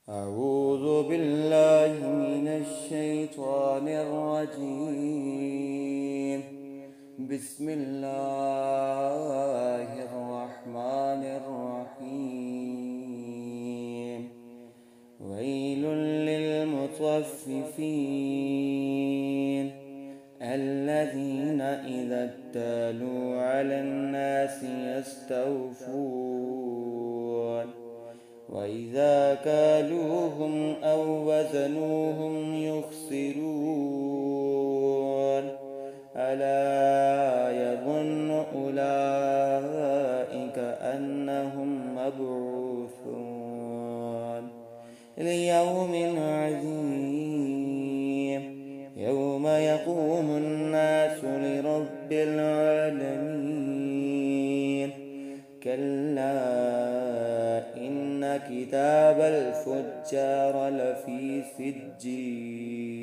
أعوذ بالله من الشيطان الرجيم. بسم الله الرحمن الرحيم. ويل للمطففين الذين إذا اكتالوا على الناس يستوفون وإذا كالوهم أو وزنوهم يخسرون ألا يظن أولئك أنهم مبعوثون ليوم عظيم يوم يقوم الناس لرب العالمين. كلا إن كتاب الفجار لفي سجين.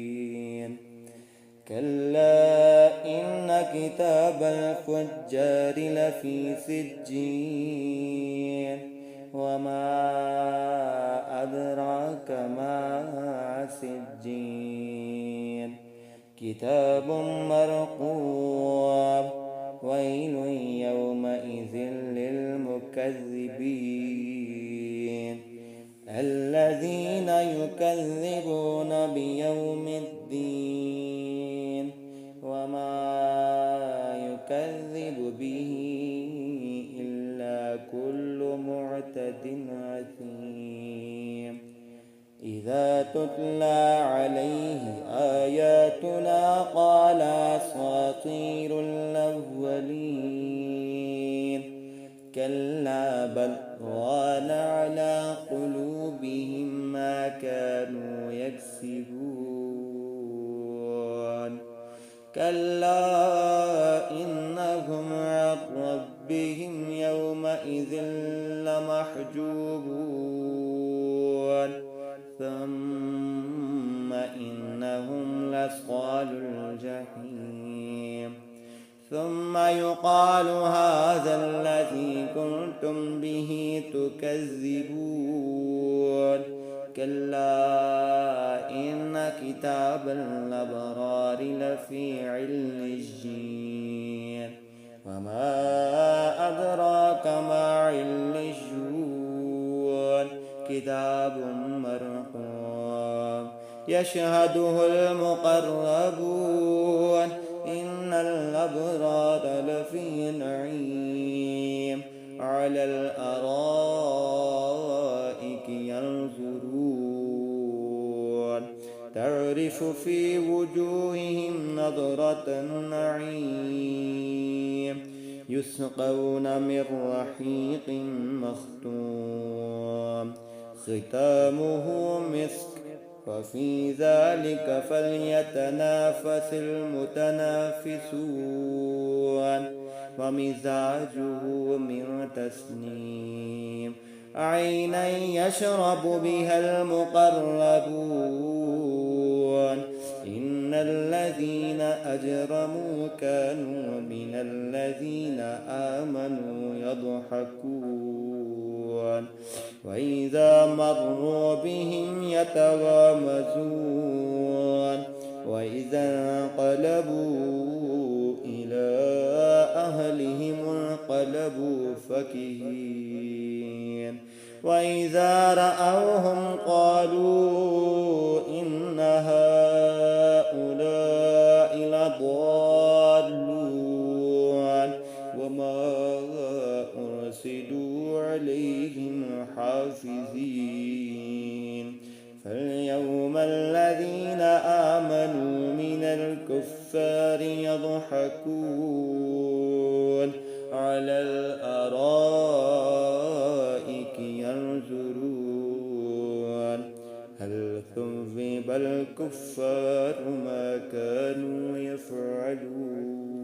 كلا إن كتاب الفجار لفي سجين. وما أدراك ما سجين. كتاب مرقوم. ويل يومئذ للمكذبين الذين يكذبون بيوم الدين وما يكذب به إلا كل معتد أثيم. إذا تتلى عليه آياتنا قال أساطير الأولين. كلا بل ران على قلوبهم ما كانوا يكسبون. كلا إنهم عن ربهم يومئذ لمحجوبون ثم إنهم لصال الجحيم. ثم يقال هذا الذي كنتم به تكذبون. كلا إن كتاب الأبرار لفي عليين. وما أدراك ما عليون. كتاب مرقوم يشهده المقربون. إن الأبرار لفي نعيم على الأرائك ينظرون تعرف في وجوههم نضرة النعيم. يسقون من رحيق مختوم ختامه مسك وفي ذلك فليتنافس المتنافسون. ومزاجه من تسنيم عينا يشرب بها المقربون. إن الذين أجرموا كانوا من الذين آمنوا يضحكون وإذا مروا بهم يتغامزون. وإذا انقلبوا إلى أهلهم انقلبوا فكهين. وإذا رأوهم قالوا إن هؤلاء لضالون وما أرسلوا عليهم حافظين. فاليوم الذين آمنوا من الكفار يضحكون على الأرائك ينظرون هل ثوب الكفار ما كانوا يفعلون.